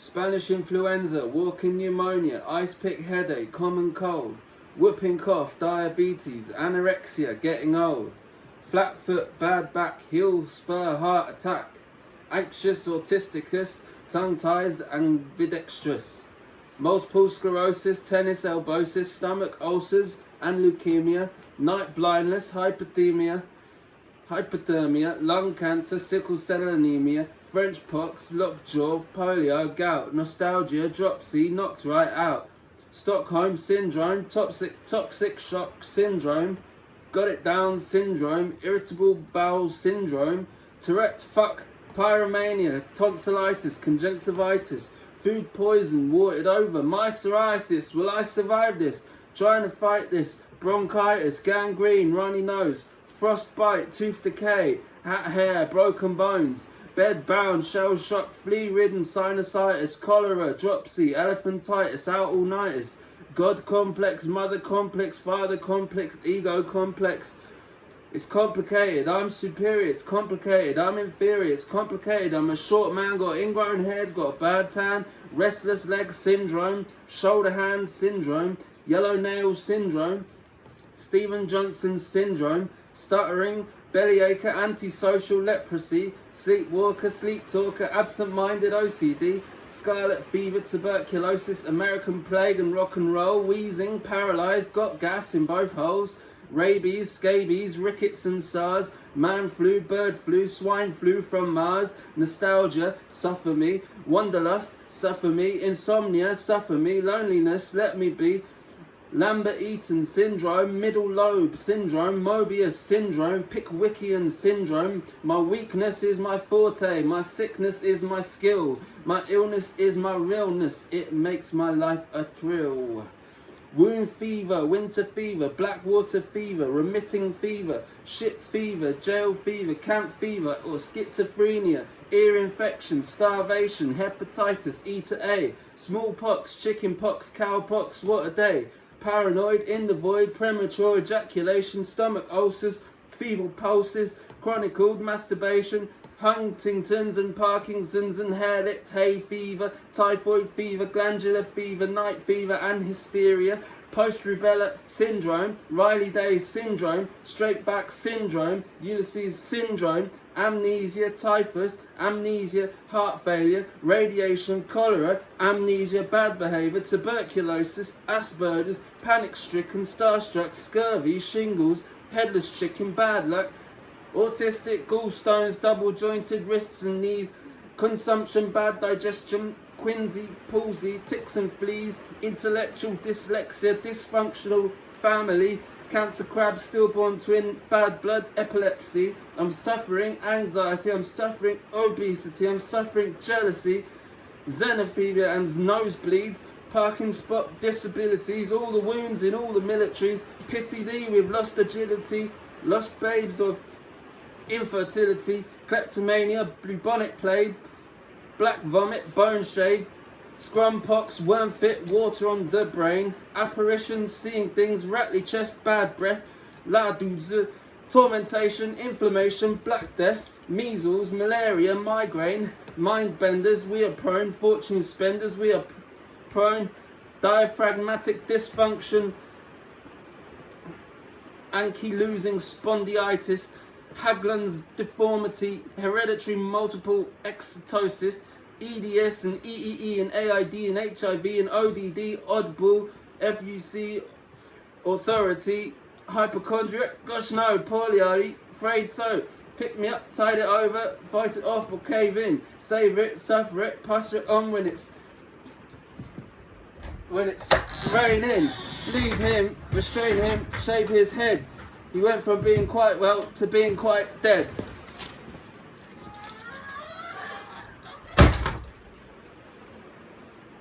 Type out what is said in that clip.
Spanish influenza, walking pneumonia, ice pick headache, common cold, whooping cough, diabetes, anorexia, getting old, flat foot, bad back, heel spur, heart attack, anxious, autisticus, tongue-tied, ambidextrous, multiple sclerosis, tennis elbosis, stomach ulcers and leukemia, night blindness, hypothermia, lung cancer, sickle cell anemia, French pox, lockjaw, polio, gout, nostalgia, dropsy, knocked right out, Stockholm syndrome, toxic shock syndrome, got it down syndrome, irritable bowel syndrome, Tourette's, pyromania, tonsillitis, conjunctivitis, food poison, watered over, my psoriasis, will I survive this? Trying to fight this, bronchitis, gangrene, runny nose, frostbite, tooth decay, hat hair, broken bones, bed bound, shell shock, flea ridden, sinusitis, cholera, dropsy, elephantitis, out all nighters, God complex, mother complex, father complex, ego complex. It's complicated, I'm superior, it's complicated, I'm inferior, it's complicated, I'm a short man, got ingrown hairs, got a bad tan, restless leg syndrome, shoulder hand syndrome, yellow nail syndrome, Stephen Johnson syndrome, stuttering, bellyache, antisocial, leprosy, sleepwalker, sleep talker, absent-minded OCD, scarlet fever, tuberculosis, American plague and rock and roll, wheezing, paralysed, got gas in both holes, rabies, scabies, rickets and SARS, man flu, bird flu, swine flu from Mars, nostalgia, suffer me, wanderlust, suffer me, insomnia, suffer me, loneliness, let me be, Lambert-Eaton syndrome, middle lobe syndrome, Mobius syndrome, Pickwickian syndrome, my weakness is my forte, my sickness is my skill, my illness is my realness, it makes my life a thrill. Womb fever, winter fever, black water fever, remitting fever, ship fever, jail fever, camp fever, or schizophrenia, ear infection, starvation, hepatitis, E to A, smallpox, chickenpox, cowpox, what a day, paranoid, in the void, premature ejaculation, stomach ulcers, feeble pulses, chronicled masturbation, Huntington's and Parkinson's and hair-lipped hay fever, typhoid fever, glandular fever, night fever and hysteria, post-rubella syndrome, Riley-Day syndrome, straight back syndrome, Ulysses syndrome, amnesia, typhus, amnesia, heart failure, radiation, cholera, amnesia, bad behavior, tuberculosis, Asperger's, panic-stricken, starstruck, scurvy, shingles, headless chicken, bad luck, autistic, gallstones, double-jointed wrists and knees, consumption, bad digestion, quinsy, palsy, ticks and fleas, intellectual dyslexia, dysfunctional family, cancer crab, stillborn twin, bad blood, epilepsy, I'm suffering anxiety, I'm suffering obesity, I'm suffering jealousy, xenophobia and nosebleeds, parking spot disabilities, all the wounds in all the militaries, pity thee, we've lost agility, lost babes of infertility, kleptomania, bubonic plague, black vomit, bone shave, scrum pox, worm fit, water on the brain, apparitions, seeing things, rattly chest, bad breath, la douze, tormentation, inflammation, black death, measles, malaria, migraine, mind benders, we are prone, fortune spenders, we are prone, diaphragmatic dysfunction, ankylosing spondylitis, Haglund's deformity, hereditary multiple excitosis, EDS and EEE and AID and HIV and ODD, oddball, FUC, authority, hypochondriac, gosh no, polio, afraid so, pick me up, tide it over, fight it off or cave in, savour it, suffer it, pass it on when it's raining, bleed him, restrain him, shave his head. He went from being quite well to being quite dead.